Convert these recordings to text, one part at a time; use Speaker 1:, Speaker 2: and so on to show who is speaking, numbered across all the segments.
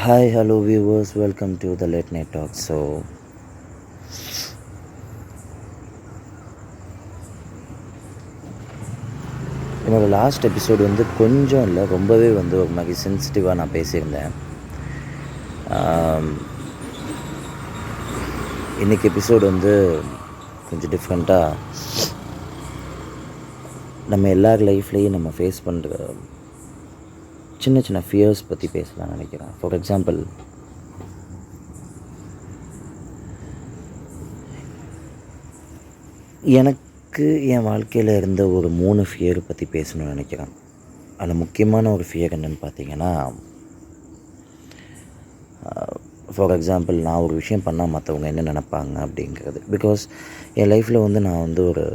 Speaker 1: Hi, hello viewers, welcome to the Late Night Talk. என்னோடய last episode வந்து கொஞ்சம் இல்லை, ரொம்பவே வந்து ஒரு மாதிரி சென்சிட்டிவாக நான் பேசியிருந்தேன். இன்றைக்கி எபிசோடு வந்து கொஞ்சம் டிஃப்ரெண்ட்டாக நம்ம எல்லார் லைஃப்லேயும் நம்ம ஃபேஸ் பண்ணுற சின்ன சின்ன ஃபியர்ஸ் பற்றி பேசலாம்னு நினைக்கிறேன். ஃபார் எக்ஸாம்பிள், எனக்கு என் வாழ்க்கையில் இருந்த ஒரு 3 ஃபியர் பற்றி பேசணும்னு நினைக்கிறேன். அதில் முக்கியமான ஒரு ஃபியர் என்னென்னு பார்த்தீங்கன்னா, ஃபார் எக்ஸாம்பிள், நான் ஒரு விஷயம் பண்ணால் மற்றவங்க என்ன நினைப்பாங்க அப்படிங்கிறது. பிகாஸ் என் லைஃப்பில் வந்து நான் வந்து ஒரு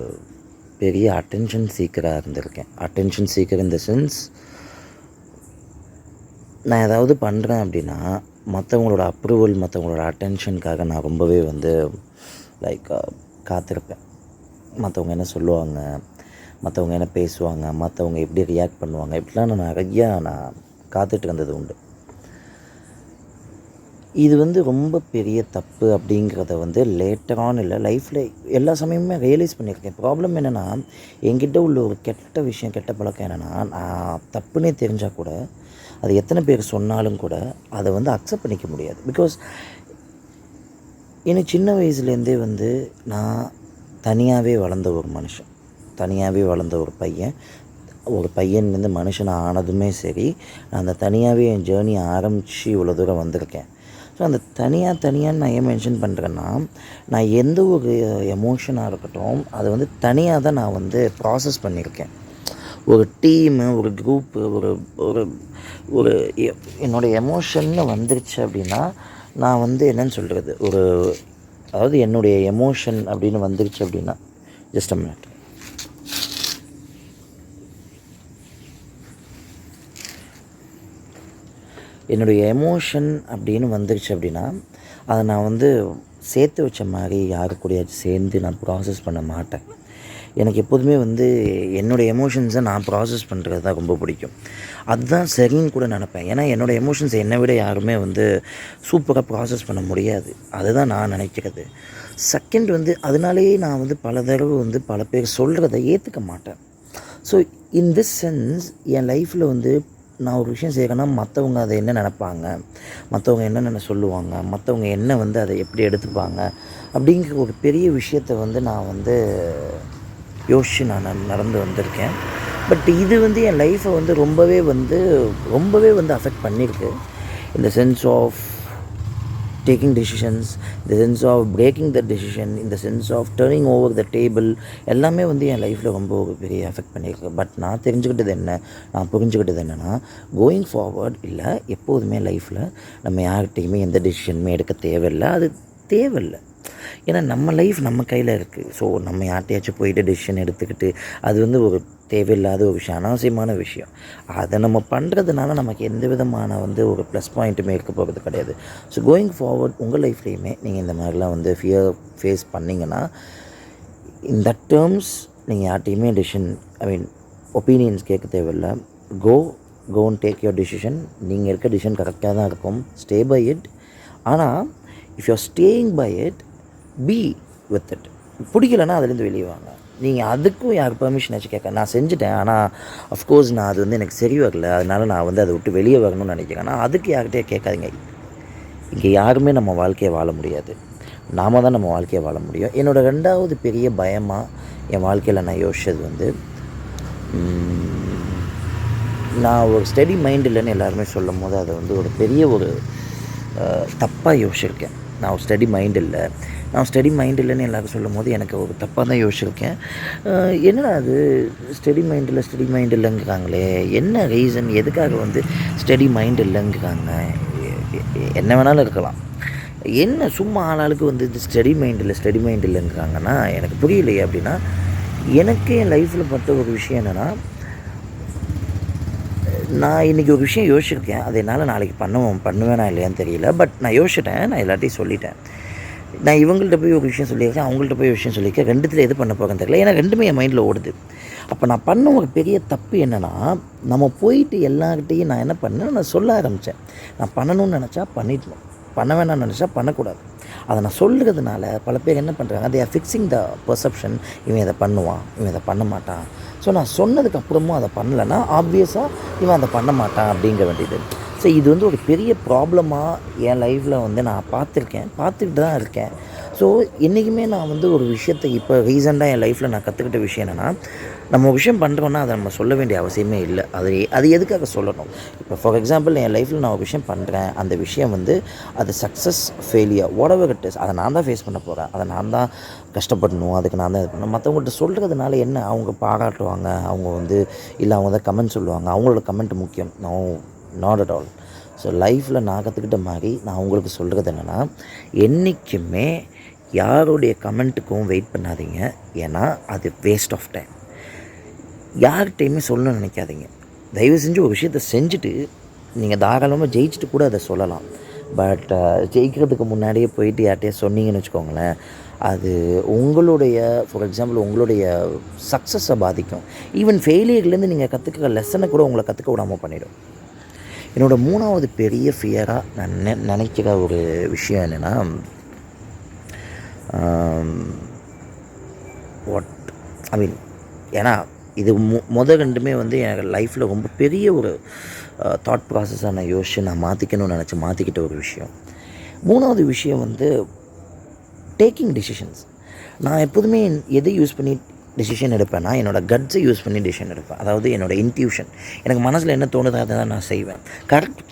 Speaker 1: பெரிய அட்டென்ஷன் சீக்கராக இருந்திருக்கேன். Attention seeker in the sense, நான் ஏதாவது பண்ணுறேன் அப்படின்னா மற்றவங்களோட அப்ரூவல், மற்றவங்களோட அட்டென்ஷனுக்காக நான் ரொம்பவே வந்து காத்திருப்பேன். மற்றவங்க என்ன சொல்லுவாங்க, மற்றவங்க என்ன பேசுவாங்க, மற்றவங்க எப்படி ரியாக்ட் பண்ணுவாங்க, இப்படிலாம் நான் நிறையா காத்துட்டு இருந்தது உண்டு. இது வந்து ரொம்ப பெரிய தப்பு அப்படிங்கிறத வந்து லேட்டரான் இல்லை, லைஃப்பில் எல்லா சமயமுமே ரியலைஸ் பண்ணியிருக்கேன். ப்ராப்ளம் என்னென்னா, என்கிட்ட உள்ள ஒரு கெட்ட விஷயம், கெட்ட பழக்கம் என்னென்னா, நான் தப்புன்னே தெரிஞ்சால் கூட அது எத்தனை பேர் சொன்னாலும் கூட அதை வந்து அக்செப்ட் பண்ணிக்க முடியாது. பிகாஸ் எனக்கு சின்ன வயசுலேருந்தே வந்து நான் தனியாகவே வளர்ந்த ஒரு மனுஷன், தனியாகவே வளர்ந்த ஒரு பையன்லேருந்து மனுஷனாக ஆனதுமே சரி, நான் அந்த தனியாகவே என் ஜேர்னி ஆரம்பித்து இவ்வளோ தூரம் வந்திருக்கேன். ஸோ அந்த தனியாக நான் ஏன் மென்ஷன் பண்ணுறேன்னா, நான் எந்த ஒரு எமோஷனாக இருக்கட்டும் அதை வந்து தனியாக தான் நான் வந்து ப்ராசஸ் பண்ணியிருக்கேன். ஒரு டீமு, ஒரு குரூப்பு, ஒரு ஒரு என்னோடய எமோஷன்னு வந்துருச்சு அப்படின்னா, நான் வந்து என்னன்னு சொல்கிறது, அதாவது என்னுடைய எமோஷன் அப்படின்னு வந்துருச்சு அப்படின்னா, ஜஸ்ட் அ மினிட். என்னுடைய எமோஷன் அப்படின்னு வந்துருச்சு அப்படின்னா, அதை நான் வந்து சேர்த்து வச்ச மாதிரி யாரு கூடயாச்சும் சேர்ந்து நான் ப்ராசஸ் பண்ண மாட்டேன். எனக்கு எப்போதுமே வந்து என்னோடய எமோஷன்ஸை நான் ப்ராசஸ் பண்ணுறது தான் ரொம்ப பிடிக்கும். அதுதான் சரின்னு கூட நினப்பேன். ஏன்னா என்னோடய எமோஷன்ஸை என்னை விட யாருமே வந்து சூப்பராக ப்ராசஸ் பண்ண முடியாது. அதுதான் நான் நினைக்கிறது. செகண்ட் வந்து அதனாலேயே நான் வந்து பல தடவை வந்து பல பேர் சொல்கிறத ஏற்றுக்க மாட்டேன். ஸோ இன் திஸ் சென்ஸ் என் லைஃப்பில் வந்து நான் ஒரு விஷயம் செய்கிறேன்னா, மற்றவங்க அதை என்ன நினைப்பாங்க, மற்றவங்க என்னென்ன சொல்லுவாங்க, மற்றவங்க என்ன வந்து அதை எப்படி எடுத்துப்பாங்க அப்படிங்கிற ஒரு பெரிய விஷயத்தை வந்து நான் வந்து யோசித்து நான் நடந்து வந்திருக்கேன். பட் இது வந்து என் லைஃப்பை வந்து ரொம்பவே வந்து அஃபெக்ட் பண்ணியிருக்கு. இந்த சென்ஸ் ஆஃப் டேக்கிங் டெசிஷன்ஸ், இந்த sense of breaking the decision, இந்த sense of turning over the table, எல்லாமே வந்து என் லைஃப்பில் ரொம்ப ஒரு பெரிய எஃபெக்ட் பண்ணியிருக்கு. பட் நான் புரிஞ்சுக்கிட்டது என்னென்னா, கோயிங் ஃபார்வர்ட் இல்லை, எப்போதுமே லைஃப்பில் நம்ம யார்கிட்டையுமே எந்த டெசிஷனுமே எடுக்க தேவையில்லை. ஏன்னா நம்ம லைஃப் நம்ம கையில் இருக்குது. ஸோ நம்ம யார்கிட்டையாச்சும் போயிட்டு டெசிஷன் எடுத்துக்கிட்டு அது வந்து ஒரு தேவையில்லாத ஒரு விஷயம், அனாவசியமான விஷயம். அதை நம்ம பண்ணுறதுனால நமக்கு எந்த விதமான வந்து ஒரு ப்ளஸ் பாயிண்ட்டுமே இருக்க போகிறது கிடையாது. ஸோ கோயிங் ஃபார்வர்ட் உங்கள் லைஃப்லேயுமே நீங்கள் இந்த மாதிரிலாம் வந்து ஃபியர் ஃபேஸ் பண்ணிங்கன்னா, இன் தட் டேர்ம்ஸ் நீங்கள் யார்கிட்டையுமே ஒப்பீனியன்ஸ் கேட்க தேவையில்லை. Go and take your decision. நீங்கள் இருக்க டெசிஷன் கரெக்டாக தான் இருக்கும். Stay by it. ஆனால் if you are staying by it, be with it. பிடிக்கலன்னா அதுலேருந்து வெளியே வாங்க. நீங்கள் அதுக்கும் யார் பெர்மிஷன் ஆச்சு கேட்க, நான் செஞ்சுட்டேன், ஆனால் அஃப்கோர்ஸ் நான் அது வந்து எனக்கு சரி வரல, அதனால் நான் வந்து அதை விட்டு வெளியே வரணும்னு நினைக்கிறேன். ஆனால் அதுக்கு யார்கிட்டே கேட்காதீங்க. இங்கே யாருமே நம்ம வாழ்க்கையை வாழ முடியாது, நாம் தான் நம்ம வாழ்க்கையை வாழ முடியும். என்னோடய 2வது பெரிய பயமாக என் வாழ்க்கையில் நான் யோசிச்சது வந்து, நான் ஒரு ஸ்டடி மைண்ட் இல்லைன்னு எல்லாருமே சொல்லும் போது அதை வந்து ஒரு பெரிய ஒரு தப்பாக யோசிச்சிருக்கேன். நான் ஒரு ஸ்டடி மைண்ட் இல்லைன்னு எல்லோரும் சொல்லும் போது எனக்கு ஒரு தப்பாக தான் யோசிச்சிருக்கேன். என்னடா அது ஸ்டடி மைண்ட் இல்லைங்கிறாங்களே, என்ன ரீசன், எதுக்காக வந்து ஸ்டடி மைண்ட் இல்லைங்கிறாங்க? என்ன வேணாலும் இருக்கலாம், என்ன சும்மா ஆளாளுக்கு வந்து இது ஸ்டடி மைண்ட் இல்லைங்கிறாங்கன்னா எனக்கு புரியலையே. அப்படின்னா எனக்கு என் லைஃப்பில் பட்ட ஒரு விஷயம் என்னென்னா, நான் இன்றைக்கி ஒரு விஷயம் யோசிச்சிருக்கேன், அது என்னால் நாளைக்கு பண்ணுவேனா இல்லையான்னு தெரியல. பட் நான் யோசிச்சிட்டேன், நான் எல்லாத்தையும் சொல்லிட்டேன். நான் இவங்கள்ட்ட போய் ஒரு விஷயம் சொல்லியிருக்கேன், அவங்கள்ட்ட போய் ஒரு விஷயம் சொல்லியிருக்கேன். 2த்தில் எது பண்ண போகிறேன்னு தெரியல. ஏன்னா 2மே என் மைண்டில் ஓடுது. அப்போ நான் பண்ண ஒரு பெரிய தப்பு என்னென்னா, நம்ம போயிட்டு எல்லார்கிட்டையும் நான் என்ன பண்ணேன், நான் சொல்ல ஆரம்பித்தேன். நான் பண்ணணும்னு நினச்சா பண்ணிடணும், பண்ண வேணாம்னு நினச்சா பண்ணக்கூடாது. அதை நான் சொல்கிறதுனால பல பேர் என்ன பண்ணுறாங்க, they are fixing the perception. இவன் இதை பண்ணுவான், இவன் இதை பண்ண மாட்டான். ஸோ நான் சொன்னதுக்கப்புறமும் அதை பண்ணலைன்னா ஆப்வியஸாக இவன் அதை பண்ண மாட்டான் அப்படிங்கிற வேண்டியது. ஸோ இது வந்து ஒரு பெரிய ப்ராப்ளமாக என் லைஃப்பில் வந்து நான் பார்த்துக்கிட்டு தான் இருக்கேன். ஸோ என்றைக்குமே நான் வந்து ஒரு விஷயத்தை இப்போ ரீசெண்டாக என் லைஃப்பில் நான் கற்றுக்கிட்ட விஷயம் என்னென்னா, நம்ம ஒரு விஷயம் பண்ணுறோன்னா அதை நம்ம சொல்ல வேண்டிய அவசியமே இல்லை. அது எதுக்காக சொல்லணும்? இப்போ ஃபார் எக்ஸாம்பிள் என் லைஃப்பில் நான் ஒரு விஷயம் பண்ணுறேன், அந்த விஷயம் வந்து அது success failure what ever it is, அதை நான் தான் ஃபேஸ் பண்ண போகிறேன், அதை நான் தான் கஷ்டப்படணும், அதுக்கு நான் தான் இது பண்ணணும். மற்றவங்கள்ட்ட சொல்கிறதுனால என்ன, அவங்க பாராட்டுவாங்க, அவங்க வந்து இல்லை அவங்க தான் கமெண்ட் சொல்லுவாங்க, அவங்களோட கமெண்ட் முக்கியம். No, not at all. So லைஃப்பில் நான் கற்றுக்கிட்ட மாதிரி நான் உங்களுக்கு சொல்கிறது என்னென்னா, என்றைக்குமே யாருடைய கமெண்ட்டுக்கும் வெயிட் பண்ணாதீங்க. ஏன்னா அது வேஸ்ட் ஆஃப் டைம். யார்கிட்டையுமே சொல்லணும்னு நினைக்காதீங்க. தயவு செஞ்சு ஒரு விஷயத்தை செஞ்சுட்டு நீங்கள் தாராளமாக ஜெயிச்சுட்டு கூட அதை சொல்லலாம். பட் ஜெயிக்கிறதுக்கு முன்னாடியே போயிட்டு யார்கிட்டயே சொன்னீங்கன்னு வச்சுக்கோங்களேன், அது உங்களுடைய ஃபார் எக்ஸாம்பிள் உங்களுடைய சக்ஸஸை பாதிக்கும். ஈவன் ஃபெயிலியர்லேருந்து நீங்கள் கற்றுக்கிற லெசனை கூட உங்களை கற்றுக்க விடாமல் பண்ணிவிடும். என்னோடய 3வது பெரிய ஃபியராக நான் நினைக்கிற ஒரு விஷயம் என்னென்னா, வாட் ஐ மீன், ஏன்னா இது ரெண்டுமே வந்து என் லைஃப்பில் ரொம்ப பெரிய ஒரு தாட் ப்ராசஸாக நான் யோசித்து நான் மாற்றிக்கணும்னு நினச்சி மாற்றிக்கிட்ட ஒரு விஷயம். 3வது விஷயம் வந்து டேக்கிங் டிசிஷன்ஸ். நான் எப்போதுமே எதை யூஸ் பண்ணி டிசிஷன் எடுப்பேன்னா, என்னோடய கட்ஸை யூஸ் பண்ணி டிசிஷன் எடுப்பேன். அதாவது என்னோடய இன்ட்யூஷன், எனக்கு மனசில் என்ன தோணுதோ அதை தான் நான் செய்வேன். கரெக்டு.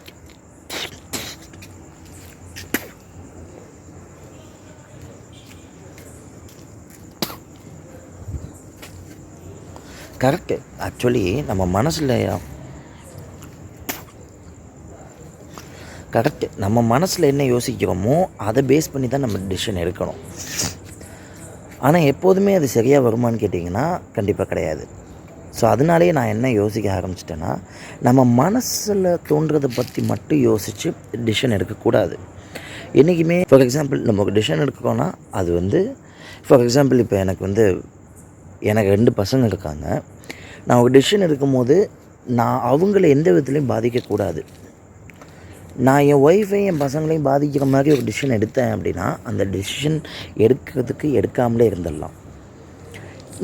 Speaker 1: ஆக்சுவலி நம்ம மனசில் என்ன யோசிக்கிறோமோ அதை பேஸ் பண்ணி தான் நம்ம டிசிஷன் எடுக்கணும். ஆனால் எப்போதுமே அது சரியாக வருமானு கேட்டிங்கன்னா கண்டிப்பாக கிடையாது. ஸோ அதனாலேயே நான் என்ன யோசிக்க ஆரம்பிச்சிட்டேன்னா, நம்ம மனசில் தோன்றதை பற்றி மட்டும் யோசித்து டிசிஷன் எடுக்கக்கூடாது. என்றைக்குமே ஃபார் எக்ஸாம்பிள் நம்ம ஒரு டிசிஷன் எடுக்கிறோன்னா, அது வந்து ஃபார் எக்ஸாம்பிள் இப்போ எனக்கு 2 பசங்க இருக்காங்க. நான் ஒரு டிசிஷன் எடுக்கும்போது நான் அவங்கள எந்த விதத்துலையும் பாதிக்கக்கூடாது. நான் என் ஒய்ஃபையும் என் பசங்களையும் பாதிக்கிற மாதிரி ஒரு டிசிஷன் எடுத்தேன் அப்படின்னா, அந்த டிசிஷன் எடுக்காமலே இருந்துடலாம்.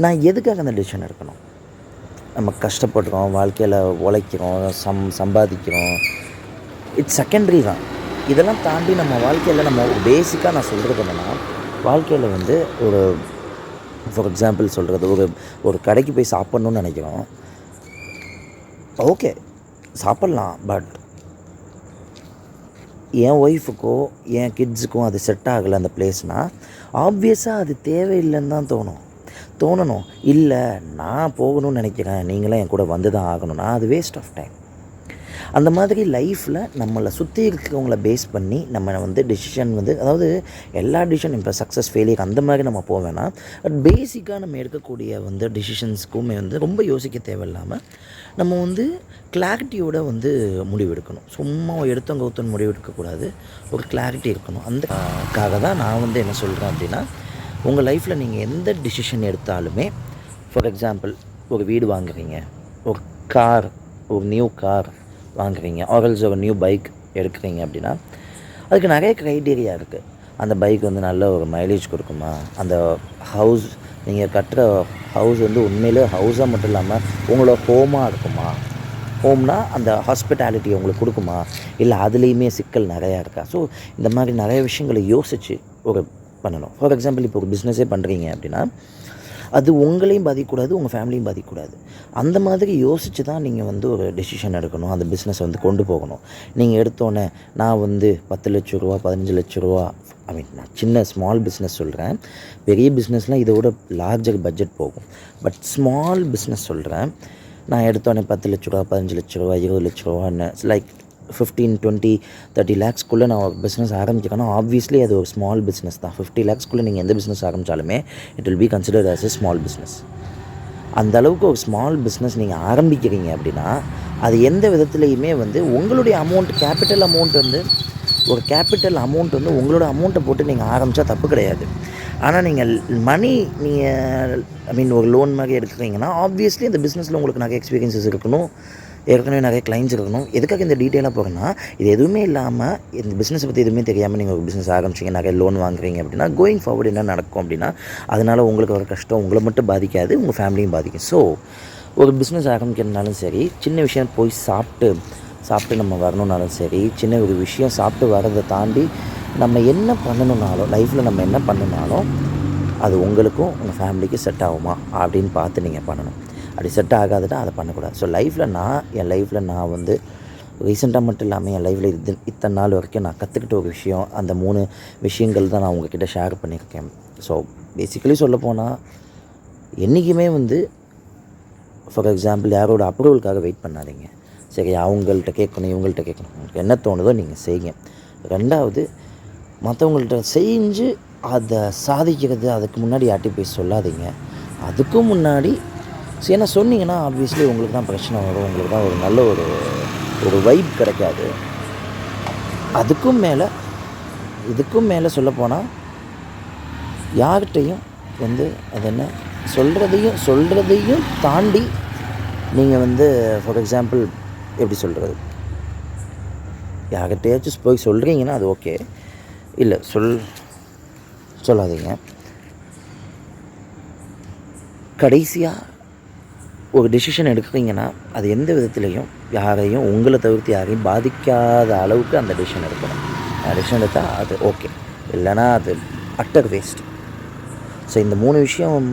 Speaker 1: நான் எதுக்காக அந்த டிசிஷன் எடுக்கணும்? நம்ம கஷ்டப்படுறோம், வாழ்க்கையில் உழைக்கிறோம், சம்பாதிக்கிறோம், இட்ஸ் செகண்டரி தான். இதெல்லாம் தாண்டி நம்ம வாழ்க்கையில் நம்ம பேசிக்காக நான் சொல்கிறது என்னென்னா, வாழ்க்கையில் வந்து ஒரு ஃபார் எக்ஸாம்பிள் சொல்கிறது, ஒரு கடைக்கு போய் சாப்பிட்ணுன்னு நினைக்கிறோம். ஓகே, சாப்பிட்லாம். பட் என் ஒய்ஃபுக்கோ என் கிட்ஸுக்கும் அது செட் ஆகலை அந்த பிளேஸ்னால், ஆப்வியஸாக அது தேவையில்லைன்னு தான் தோணணும். இல்லை, நான் போகணும்னு நினைக்கிறேன், நீங்களாம் என் கூட வந்து தான் ஆகணும்னா அது வேஸ்ட் ஆஃப் டைம். அந்த மாதிரி லைஃப்பில் நம்மளை சுற்றி இருக்கிறவங்கள பேஸ் பண்ணி நம்ம வந்து டிசிஷன் வந்து, அதாவது எல்லா டிசிஷன் இப்போ சக்ஸஸ் ஃபெயிலியர் அந்த மாதிரி நம்ம போவேன்னா, பட் பேசிக்காக நம்ம எடுக்கக்கூடிய வந்து டிசிஷன்ஸ்க்குமே வந்து ரொம்ப யோசிக்க தேவையில்லாமல் நம்ம வந்து கிளாரிட்டியோட வந்து முடிவெடுக்கணும். சும்மா எடுத்தவங்க முடிவெடுக்கக்கூடாது, ஒரு கிளாரிட்டி இருக்கணும். அதுக்காக தான் நான் வந்து என்ன சொல்கிறேன் அப்படின்னா, உங்கள் லைஃப்பில் நீங்கள் எந்த டிசிஷன் எடுத்தாலுமே, ஃபார் எக்ஸாம்பிள் ஒரு வீடு வாங்குறீங்க, ஒரு நியூ கார் வாங்குறீங்க, ஆர்எல்ஸ் ஒரு நியூ பைக் எடுக்கிறீங்க அப்படின்னா, அதுக்கு நிறைய க்ரைட்டீரியா இருக்குது. அந்த பைக் வந்து நல்ல ஒரு மைலேஜ் கொடுக்குமா, அந்த ஹவுஸ் நீங்கள் கட்டுற ஹவுஸ் வந்து உண்மையிலே ஹவுஸாக மட்டும் இல்லாமல் உங்களோட ஹோமாக இருக்குமா, ஹோம்னா அந்த ஹாஸ்பிட்டாலிட்டி உங்களுக்கு கொடுக்குமா, இல்லை அதுலேயுமே சிக்கல் நிறையா இருக்கா. ஸோ இந்த மாதிரி நிறைய விஷயங்களை யோசித்து பண்ணணும். ஃபார் எக்ஸாம்பிள் இப்போ ஒரு பிஸ்னஸே பண்ணுறீங்க அப்படின்னா, அது உங்களையும் பாதிக்கக்கூடாது, உங்கள் ஃபேமிலியும் பாதிக்கக்கூடாது. அந்த மாதிரி யோசித்து தான் நீங்கள் வந்து ஒரு டெசிஷன் எடுக்கணும், அந்த பிஸ்னஸை வந்து கொண்டு போகணும். நீங்கள் எடுத்தோன்னே நான் வந்து 10 லட்ச ரூபா 15 லட்ச ரூபா, நான் சின்ன ஸ்மால் பிஸ்னஸ் சொல்கிறேன், பெரிய பிஸ்னஸ்லாம் இதோட லார்ஜர் பட்ஜெட் போகும். பட் ஸ்மால் பிஸ்னஸ் சொல்கிறேன், நான் எடுத்தோன்னே 10 லட்ச ரூபா 15 லட்ச ரூபா 20 லட்ச ரூபான்னு லைக் 15, 20, 30 லேக்ஸ்க்குள்ளே நான் ஒரு பிஸ்னஸ் ஆரம்பிக்கிறேன்னா, ஆப்வியஸ்லி அது ஒரு ஸ்மால் பிஸ்னஸ் தான். 50 லேக்ஸ்க்குள்ளே நீங்கள் எந்த பிஸ்னஸ் ஆரம்பித்தாலுமே it will be considered as a small business. அந்த அளவுக்கு ஒரு ஸ்மால் பிஸ்னஸ் நீங்கள் ஆரம்பிக்கிறீங்க அப்படின்னா, அது எந்த விதத்துலேயுமே வந்து உங்களுடைய அமௌண்ட் கேபிட்டல் அமௌண்ட் வந்து ஒரு கேபிட்டல் அமௌண்ட் வந்து உங்களோட அமௌண்ட்டை போட்டு நீங்கள் ஆரம்பித்தா தப்பு கிடையாது. ஆனால் நீங்கள் நீங்கள் ஐ மீன் ஒரு லோன் மாதிரி எடுக்கிறீங்கன்னா ஆப்வியஸ்லி இந்த பிஸ்னஸில் உங்களுக்கு நிறைய எக்ஸ்பீரியன்ஸஸ் இருக்கணும், ஏற்கனவே நிறைய கிளைண்ட்ஸ் இருக்கணும். எதுக்காக இந்த டீட்டெயிலாக போகிறேன்னா, இது எதுவுமே இல்லாமல் இந்த பிஸ்னஸை பற்றி எதுவுமே தெரியாமல் நீங்கள் ஒரு பிஸ்னஸ் ஆரம்பிச்சிங்க, நிறைய லோன் வாங்குறீங்க அப்படின்னா கோயிங் ஃபார்வர்டு என்ன நடக்கும் அப்படின்னா, அதனால் உங்களுக்கு வர கஷ்டம் உங்களை மட்டும் பாதிக்காது, உங்கள் ஃபேமிலியும் பாதிக்கும். ஸோ ஒரு பிஸ்னஸ் ஆரம்பிக்கிறதுனாலும் சரி, சின்ன விஷயம் போய் சாப்பிட்டு நம்ம வரணுன்னாலும் சரி, சின்ன ஒரு விஷயம் சாப்பிட்டு வரதை தாண்டி நம்ம என்ன பண்ணணுன்னாலும் லைஃப்பில் நம்ம என்ன பண்ணணுன்னாலும் அது உங்களுக்கும் உங்கள் ஃபேமிலிக்கும் செட் ஆகுமா அப்படின்னு பார்த்து நீங்கள் பண்ணணும். அப்படி செட் ஆகாதுன்னா அதை பண்ணக்கூடாது. ஸோ என் லைஃப்பில் நான் வந்து ரீசெண்டாக மட்டும் இல்லாமல் என் லைஃப்பில் இத்தனை நாள் வரைக்கும் நான் கற்றுக்கிட்ட ஒரு விஷயம், அந்த 3 விஷயங்கள் தான் நான் உங்ககிட்ட ஷேர் பண்ணியிருக்கேன். ஸோ பேசிக்கலி சொல்லப்போனால் என்றைக்குமே வந்து ஃபார் எக்ஸாம்பிள் யாரோட அப்ரூவலுக்காக வெயிட் பண்ணாதீங்க. சரி, அவங்கள்ட்ட கேட்கணும், இவங்கள்ட்ட கேட்கணும், உங்களுக்கு என்ன தோணுதோ நீங்கள் செய்யுங்க. 2வது, மற்றவங்கள்ட்ட செஞ்சு அதை சாதிக்கிறது அதுக்கு முன்னாடி யார்ட்டையும் போய் சொல்லாதீங்க. அதுக்கும் முன்னாடி ஏன்னா சொன்னீங்கன்னா ஆப்வியஸ்லி உங்களுக்கு தான் பிரச்சனை வரும், உங்களுக்கு தான் ஒரு நல்ல ஒரு வைப் கிடைக்காது. இதுக்கும் மேலே சொல்லப்போனால் யார்கிட்டையும் வந்து அது என்ன சொல்கிறதையும் தாண்டி நீங்கள் வந்து ஃபார் எக்ஸாம்பிள் எப்படி சொல்கிறது, யார்கிட்டையாச்சும் போய் சொல்கிறீங்கன்னா அது ஓகே, இல்லை சொல்லாதீங்க. கடைசியாக ஒரு டெசிஷன் எடுக்கிறீங்கன்னா அது எந்த விதத்துலேயும் யாரையும் உங்களை தவிர்த்து யாரையும் பாதிக்காத அளவுக்கு அந்த டெசிஷன் எடுக்கணும். டெசிஷன் எடுத்தால் அது ஓகே, இல்லைனா அது அட்டர் வேஸ்ட். ஸோ இந்த 3 விஷயம்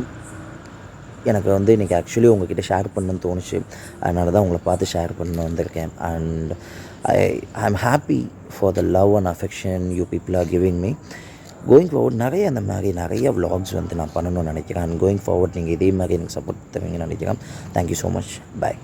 Speaker 1: எனக்கு வந்து இன்றைக்கி ஆக்சுவலி உங்கள்கிட்ட ஷேர் பண்ணணும்னு தோணுச்சு. அதனால தான் உங்களை பார்த்து ஷேர் பண்ண வந்திருக்கேன். And I am happy for the love and affection you people are giving me. Going forward நிறைய vlogs வந்து நான் பண்ணணும்னு நினைக்கிறேன். அண்ட் கோயிங் ஃபார்வர்ட் நீங்கள் இதே மாதிரி எனக்கு சப்போர்ட் தருவீங்கன்னு நினைக்கிறேன். Thank you so much. பாய்.